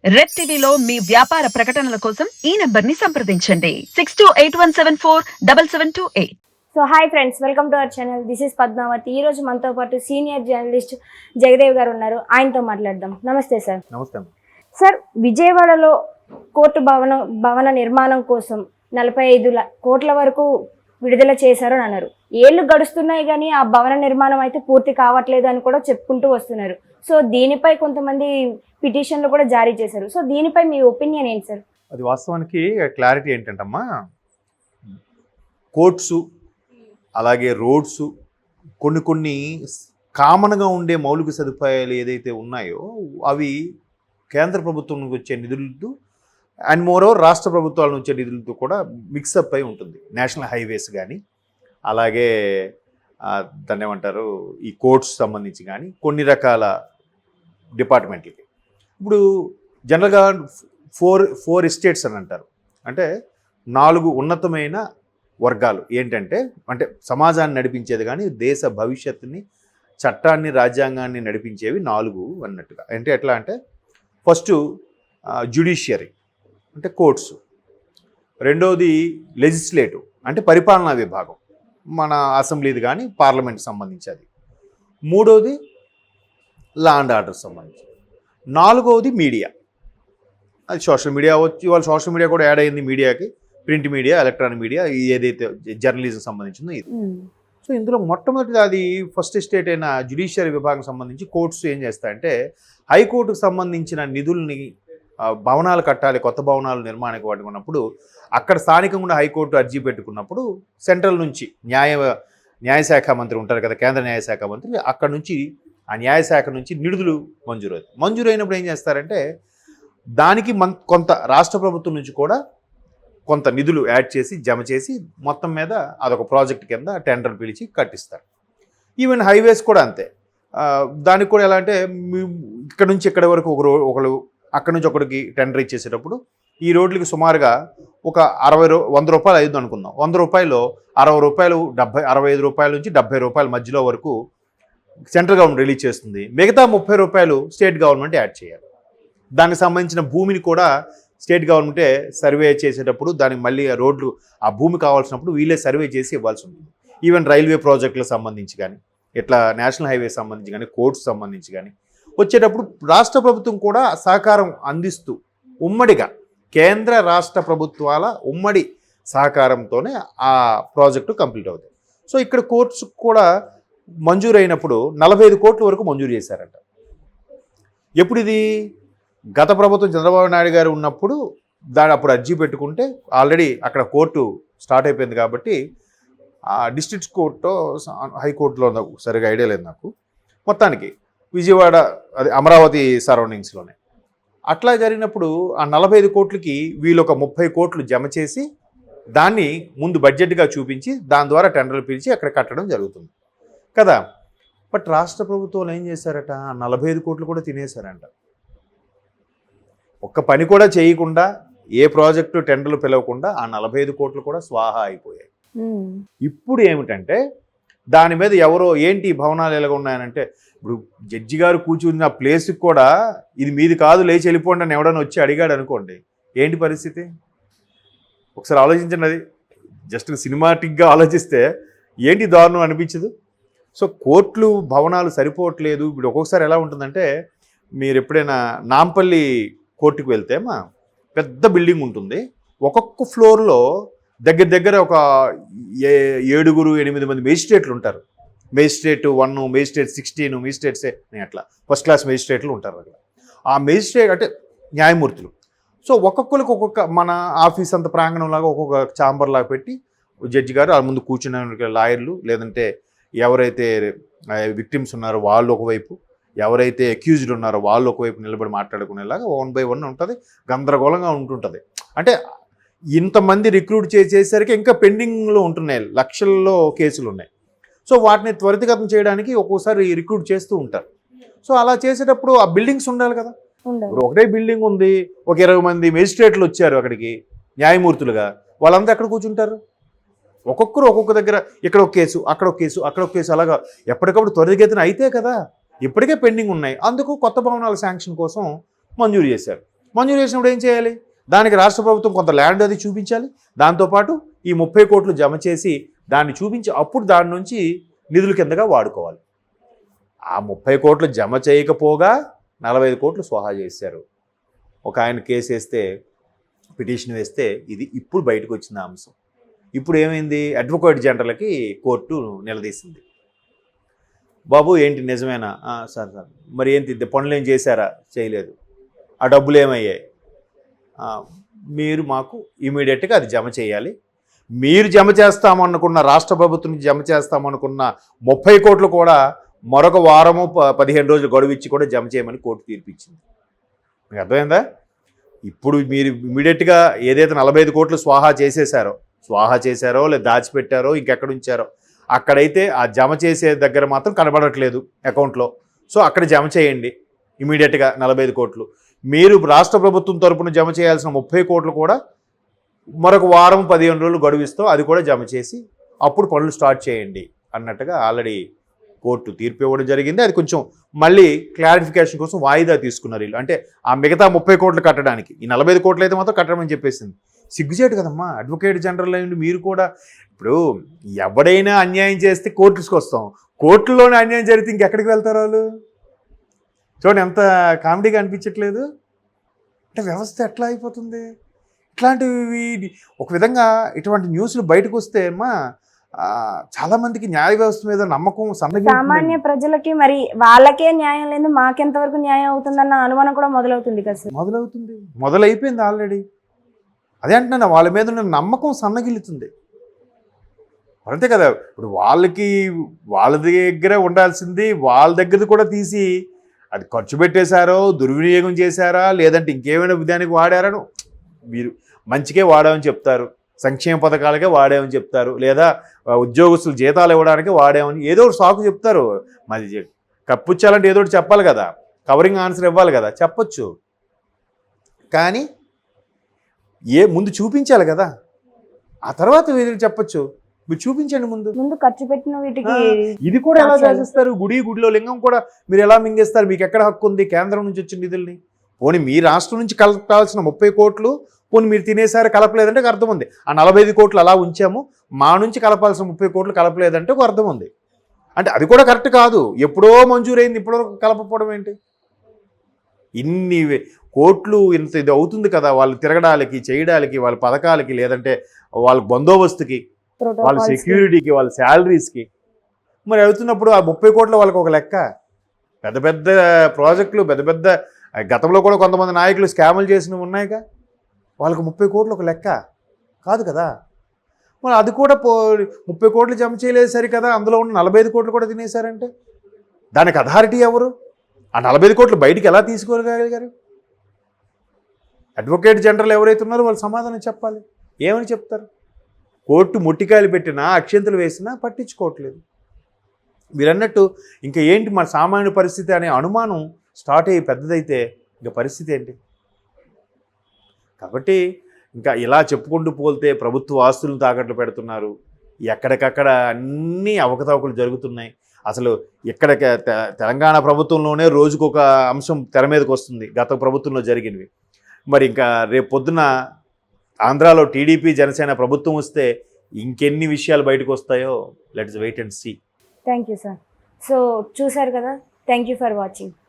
Red టీవీలో మీ వ్యాపార ప్రకటనల కోసం ఈ నంబర్ ని సంప్రదించండి 6281747728. So hi friends, welcome to our channel. This is Padmavathi. ఈ రోజు మనతో పాటు సీనియర్ జర్నలిస్ట్ జగదేవ్ గారు ఉన్నారు. ఆయనతో మాట్లాడదాం. నమస్తే సార్. నమస్తే. సార్, విజయవాడలో కోర్టు భవన నిర్మాణం కోసం 45 కోట్ల వరకు విడుదల చేశారు అని అన్నారు. ఏళ్ళు గడుస్తున్నాయి కానీ ఆ భవన నిర్మాణం అయితే పూర్తి కావట్లేదు అని కూడా చెప్పుకుంటూ వస్తున్నారు. సో దీనిపై కొంతమంది పిటిషన్లు కూడా జారీ చేశారు. సో దీనిపై మీ ఒపీనియన్ ఏంటి సార్? అది వాస్తవానికి క్లారిటీ ఏంటంటమ్మా, కోర్ట్సు అలాగే రోడ్సు కొన్ని కామన్గా ఉండే మౌలిక సదుపాయాలు ఏదైతే ఉన్నాయో అవి కేంద్ర ప్రభుత్వం నుంచి వచ్చే నిధులతో అండ్ మోరోవర్ రాష్ట్ర ప్రభుత్వాల నుంచి వచ్చే నిధులతో కూడా మిక్సప్ అయి ఉంటుంది. నేషనల్ హైవేస్ కానీ అలాగే దాన్ని ఏమంటారు ఈ కోర్ట్స్ సంబంధించి కానీ కొన్ని రకాల డిపార్ట్మెంట్లకి. ఇప్పుడు జనరల్గా ఫోర్ ఎస్టేట్స్ అని అంటారు. అంటే 4 ఉన్నతమైన వర్గాలు ఏంటంటే, అంటే సమాజాన్ని నడిపించేది కానీ దేశ భవిష్యత్తుని, చట్టాన్ని, రాజ్యాంగాన్ని నడిపించేవి 4 అన్నట్టుగా. అంటే ఎట్లా అంటే, ఫస్ట్ జ్యుడిషియరీ అంటే కోర్ట్స్, రెండవది లెజిస్లేటివ్ అంటే పరిపాలనా విభాగం, మన అసెంబ్లీది కానీ పార్లమెంట్కి సంబంధించి అది, మూడవది లా అండ్ ఆర్డర్ సంబంధించి, నాలుగవది మీడియా. అది సోషల్ మీడియా వచ్చి ఇవాళ సోషల్ మీడియా కూడా యాడ్ అయింది మీడియాకి, ప్రింట్ మీడియా, ఎలక్ట్రానిక్ మీడియా, ఏదైతే జర్నలిజం సంబంధించిందో ఇది. సో ఇందులో మొట్టమొదటిగా అది ఫస్ట్ స్టేట్ అయిన జ్యుడిషియరీ విభాగం సంబంధించి కోర్ట్స్ ఏం చేస్తాయంటే, హైకోర్టుకు సంబంధించిన నిధుల్ని భవనాలు కట్టాలి, కొత్త భవనాలు నిర్మాణానికి వాడుకున్నప్పుడు అక్కడ స్థానికంగా ఉన్న హైకోర్టు అర్జీ పెట్టుకున్నప్పుడు సెంట్రల్ నుంచి న్యాయశాఖ మంత్రి ఉంటారు కదా, కేంద్ర న్యాయశాఖ మంత్రి, అక్కడ నుంచి ఆ న్యాయశాఖ నుంచి నిధులు మంజూరైనప్పుడు ఏం చేస్తారంటే, దానికి కొంత రాష్ట్ర ప్రభుత్వం నుంచి కూడా కొంత నిధులు యాడ్ చేసి జమ చేసి మొత్తం మీద అదొక ప్రాజెక్ట్ కింద టెండర్ పిలిచి కట్టిస్తారు. ఈవెన్ హైవేస్ కూడా అంతే. దానికి కూడా ఎలా అంటే, ఇక్కడ నుంచి ఇక్కడ వరకు ఒకరు అక్కడ నుంచి ఒకరికి టెండర్ ఇచ్చేసేటప్పుడు ఈ రోడ్లకి సుమారుగా ఒక 100 రూపాయలు అయింది అనుకుందాం. 100 రూపాయలు 60 రూపాయలు 65 రూపాయల నుంచి 70 రూపాయల మధ్యలో వరకు సెంట్రల్ గవర్నమెంట్ రిలీజ్ చేస్తుంది. మిగతా 30 రూపాయలు స్టేట్ గవర్నమెంట్ యాడ్ చేయాలి. దానికి సంబంధించిన భూమిని కూడా స్టేట్ గవర్నమెంటే సర్వే చేసేటప్పుడు దానికి మళ్ళీ రోడ్లు ఆ భూమి కావాల్సినప్పుడు వీళ్ళే సర్వే చేసి ఇవ్వాల్సి ఉంటుంది. ఈవెన్ రైల్వే ప్రాజెక్టులకు సంబంధించి కానీ, ఇట్లా నేషనల్ హైవేస్ సంబంధించి కానీ, కోర్ట్స్ సంబంధించి కానీ వచ్చేటప్పుడు రాష్ట్ర ప్రభుత్వం కూడా సహకారం అందిస్తూ ఉమ్మడిగా కేంద్ర రాష్ట్ర ప్రభుత్వాల ఉమ్మడి సహకారంతోనే ఆ ప్రాజెక్టు కంప్లీట్ అవుతుంది. సో ఇక్కడ కోర్ట్స్ కూడా మంజూరైనప్పుడు 45 కోట్ల వరకు మంజూరు చేశారంట. ఎప్పుడు ఇది? గత ప్రభుత్వం చంద్రబాబు నాయుడు గారు ఉన్నప్పుడు అప్పుడు అర్జీ పెట్టుకుంటే ఆల్రెడీ అక్కడ కోర్టు స్టార్ట్ అయిపోయింది కాబట్టి ఆ డిస్ట్రిక్ట్ కోర్టు హైకోర్టులో సరిగా ఐడియా లేదు నాకు. మొత్తానికి విజయవాడ అది అమరావతి సరౌండింగ్స్లోనే అట్లా జరిగినప్పుడు ఆ 45 కోట్లకి వీళ్ళు ఒక 30 కోట్లు జమ చేసి దాన్ని ముందు బడ్జెట్గా చూపించి దాని ద్వారా టెండర్లు పిలిచి అక్కడ కట్టడం జరుగుతుంది కదా. బట్ రాష్ట్ర ప్రభుత్వాలు ఏం చేశారట, 45 కోట్లు కూడా తినేశారంట. ఒక్క పని కూడా చేయకుండా, ఏ ప్రాజెక్టు టెండర్లు పిలవకుండా ఆ 45 కోట్లు కూడా స్వాహా అయిపోయాయి. ఇప్పుడు ఏమిటంటే దాని మీద ఎవరో ఏంటి భవనాలు ఎలాగ ఉన్నాయనంటే, ఇప్పుడు జడ్జి గారు కూర్చున్న ప్లేస్కి కూడా ఇది మీది కాదు లేచి వెళ్ళిపోండి అని ఎవడన్నా వచ్చి అడిగాడు అనుకోండి, ఏంటి పరిస్థితి? ఒకసారి ఆలోచించండి. అది జస్ట్ సినిమాటిక్గా ఆలోచిస్తే ఏంటి దారుణం అనిపించదు? సో కోర్టులు భవనాలు సరిపోవట్లేదు. ఇప్పుడు ఒక్కొక్కసారి ఎలా ఉంటుందంటే, మీరు ఎప్పుడైనా నాంపల్లి కోర్టుకు వెళ్తే పెద్ద బిల్డింగ్ ఉంటుంది. ఒక్కొక్క ఫ్లోర్లో దగ్గర ఒక 7-8 మంది మేజిస్ట్రేట్లు ఉంటారు. మేజిస్ట్రేట్ 1, మేజిస్ట్రేట్ 16, మేజిస్ట్రేట్ అట్లా ఫస్ట్ క్లాస్ మేజిస్ట్రేట్లు ఉంటారు అక్కడ. ఆ మేజిస్ట్రేట్ అంటే న్యాయమూర్తులు. సో ఒక్కొక్కరికి ఒక్కొక్క మన ఆఫీస్ అంత ప్రాంగణంలాగా ఒక్కొక్క ఛాంబర్ లాగా పెట్టి జడ్జి గారు ఆ ముందు కూర్చున్న లాయర్లు, లేదంటే ఎవరైతే విక్టిమ్స్ ఉన్నారో వాళ్ళు ఒకవైపు, ఎవరైతే అక్యూజ్డ్ ఉన్నారో వాళ్ళు ఒకవైపు నిలబడి మాట్లాడుకునేలాగా 1 by 1 ఉంటుంది. గందరగోళంగా ఉంటుంటుంది. అంటే ఇంతమంది రిక్రూట్ చేసేసరికి ఇంకా పెండింగ్లో ఉంటున్నాయి, లక్షల్లో కేసులు ఉన్నాయి. సో వాటిని త్వరితగతం చేయడానికి ఒక్కోసారి రిక్రూట్ చేస్తూ ఉంటారు. సో అలా చేసేటప్పుడు ఆ బిల్డింగ్స్ ఉండాలి కదా. ఇప్పుడు ఒకటే బిల్డింగ్ ఉంది, ఒక 20 మంది మేజిస్ట్రేట్లు వచ్చారు అక్కడికి న్యాయమూర్తులుగా, వాళ్ళంతా ఎక్కడ కూర్చుంటారు? ఒక్కొక్కరు ఒక్కొక్క దగ్గర ఇక్కడ ఒక కేసు, అక్కడ ఒక కేసు, అక్కడ ఒక కేసు, అలాగా ఎప్పటికప్పుడు త్వరితగతిన అయితే కదా. ఇప్పటికే పెండింగ్ ఉన్నాయి. అందుకు కొత్త భవనాల శాంక్షన్ కోసం మంజూరు చేశారు. మంజూరు చేసినప్పుడు ఏం చేయాలి? దానికి రాష్ట్ర ప్రభుత్వం కొంత ల్యాండ్ అది చూపించాలి. దాంతోపాటు ఈ 30 కోట్లు జమ చేసి దాన్ని చూపించి అప్పుడు దాని నుంచి నిధుల కిందగా వాడుకోవాలి. ఆ 30 కోట్లు జమ చేయకపోగా 45 కోట్లు స్వాహా చేశారు. ఒక ఆయన కేసు వేస్తే, పిటిషన్ వేస్తే ఇది ఇప్పుడు బయటకు వచ్చిన అంశం. ఇప్పుడు ఏమైంది? Advocate జనరల్కి court నిలదీసింది. బాబు ఏంటి నిజమేనా? సార్ మరి ఏంటి పనులు ఏం చేశారా? చేయలేదు. ఆ డబ్బులు ఏమయ్యాయి? మీరు మాకు ఇమీడియట్గా అది జమ చేయాలి. మీరు జమ చేస్తామనుకున్న, రాష్ట్ర ప్రభుత్వం జమ చేస్తామనుకున్న 30 కోట్లు కూడా మరొక వారము 15 రోజులు గడువు ఇచ్చి కూడా జమ చేయమని కోర్టు తీర్పిచ్చింది. మీకు అర్థమైందా? ఇప్పుడు మీరు ఇమీడియట్గా ఏదైతే 45 కోట్లు స్వాహా చేశారో లేదా దాచిపెట్టారో ఇంకెక్కడ ఉంచారో అక్కడైతే ఆ జమ చేసే దగ్గర మాత్రం కనబడట్లేదు అకౌంట్లో. సో అక్కడ జమ చేయండి ఇమీడియట్గా 45 కోట్లు. మీరు రాష్ట్ర ప్రభుత్వం తరపున జమ చేయాల్సిన 30 కోట్లు కూడా మరొక వారం 15 రోజులు గడువిస్తూ అది కూడా జమ చేసి అప్పుడు పనులు స్టార్ట్ చేయండి అన్నట్టుగా ఆల్రెడీ కోర్టు తీర్పు ఇవ్వడం జరిగింది. అది కొంచెం మళ్ళీ క్లారిఫికేషన్ కోసం వాయిదా తీసుకున్నారు వీళ్ళు. అంటే ఆ మిగతా 30 కోట్లు కట్టడానికి, ఈ 45 కోట్లు అయితే మాత్రం కట్టమని చెప్పేసింది. సిగ్గుచేటు కదమ్మా అడ్వకేట్ జనరల్ అయ్యండి మీరు కూడా. ఇప్పుడు ఎవడైనా అన్యాయం చేస్తే కోర్టుకి వస్తాం, కోర్టులోనే అన్యాయం జరిగితే ఇంకెక్కడికి వెళ్తారు వాళ్ళు? చూడండి ఎంత కామెడీగా అనిపించట్లేదు. అంటే వ్యవస్థ ఎట్లా అయిపోతుంది? ఇట్లాంటివి ఒక విధంగా ఇటువంటి న్యూస్లు బయటకు వస్తే అమ్మా చాలామందికి న్యాయ వ్యవస్థ మీద నమ్మకం సామాన్య ప్రజలకి మరి వాళ్ళకే న్యాయం లేదు, మాకెంతవరకు న్యాయం అవుతుందన్న అనుమానం కూడా మొదలవుతుంది కదా సార్. మొదలైపోయింది ఆల్రెడీ. అదే అంటున్నాను, వాళ్ళ మీద ఉన్న నమ్మకం సన్నగిల్లుతుంది. అంతే కదా, ఇప్పుడు వాళ్ళ దగ్గర ఉండాల్సింది వాళ్ళ దగ్గర కూడా తీసి అది ఖర్చు పెట్టేశారో, దుర్వినియోగం చేశారా, లేదంటే ఇంకేమైనా విధానికి వాడారో. మీరు మంచికే వాడామని చెప్తారు, సంక్షేమ పథకాలకే వాడామని చెప్తారు, లేదా ఉద్యోగస్తులు జీతాలు ఇవ్వడానికి వాడామని ఏదో ఒక సాకు చెప్తారు. మరి కప్పుచ్చాలంటే ఏదో ఒకటి చెప్పాలి కదా, కవరింగ్ ఆన్సర్ ఇవ్వాలి కదా, చెప్పొచ్చు. కానీ ముందు చూపించాలి కదా, ఆ తర్వాత మీరు చెప్పొచ్చు. మీరు చూపించండి ముందు ఖర్చు పెట్టిన వీటికి. ఇది కూడా ఎలా చేసేస్తారు? గుడిలో లింగం కూడా మీరు ఎలా మింగేస్తారు? మీకు ఎక్కడ హక్కు ఉంది కేంద్రం నుంచి వచ్చిన నిధుల్ని? పోనీ మీ రాష్ట్రం నుంచి కలపాల్సిన 30 కోట్లు పోనీ మీరు తినేసారి కలపలేదంటే ఒక అర్థం ఉంది. ఆ 45 కోట్లు అలా ఉంచాము, మా నుంచి కలపాల్సిన 30 కోట్లు కలపలేదంటే ఒక అర్థం ఉంది. అంటే అది కూడా కరెక్ట్ కాదు. ఎప్పుడో మంజూరైంది, ఇప్పుడో కలపకపోవడం ఏంటి? ఇన్ని కోట్లు ఇంత ఇది అవుతుంది కదా వాళ్ళు తిరగడానికి, చేయడానికి, వాళ్ళ పథకాలకి, లేదంటే వాళ్ళ బందోబస్తుకి, వాళ్ళ సెక్యూరిటీకి, వాళ్ళ శాలరీస్కి. మరి అవుతున్నప్పుడు ఆ 30 కోట్ల వాళ్ళకి ఒక లెక్క. పెద్ద పెద్ద ప్రాజెక్టులు, పెద్ద పెద్ద గతంలో కూడా కొంతమంది నాయకులు స్కాములు చేసినవి ఉన్నాయిగా, వాళ్ళకి 30 కోట్లు ఒక లెక్క కాదు కదా. మరి అది కూడా 30 కోట్లు జమ చేయలేదు సరి కదా, అందులో ఉన్న 45 కోట్లు కూడా తినేశారంటే దానికి అథారిటీ ఎవరు? ఆ 45 కోట్లు బయటికి ఎలా తీసుకోగలిగారు? అడ్వకేట్ జనరల్ ఎవరైతే ఉన్నారో వాళ్ళు సమాధానం చెప్పాలి. ఏమని చెప్తారు? కోర్టు ముట్టికాయలు పెట్టినా, అక్షంతలు వేసినా పట్టించుకోవట్లేదు. మీరన్నట్టు ఇంకా ఏంటి మన సామాన్య పరిస్థితి అనే అనుమానం స్టార్ట్ అయ్యి పెద్దదైతే ఇంకా పరిస్థితి ఏంటి? కాబట్టి ఇంకా ఇలా చెప్పుకుంటూ పోతే ప్రభుత్వ ఆస్తులను తాకట్లు పెడుతున్నారు, ఎక్కడికక్కడ అన్నీ అవకతవకలు జరుగుతున్నాయి. అసలు ఇక్కడ తెలంగాణ ప్రభుత్వంలోనే రోజుకొక అంశం తెర మీదకి వస్తుంది గత ప్రభుత్వంలో జరిగినవి. మరి ఇంకా రేపు పొద్దున ఆంధ్రాలో టీడీపీ జనసేన ప్రభుత్వం వస్తే ఇంకెన్ని విషయాలు బయటకు వస్తాయో let's wait and see. Thank you sir. So చూసారు కదా, థ్యాంక్ యూ ఫర్ వాచింగ్.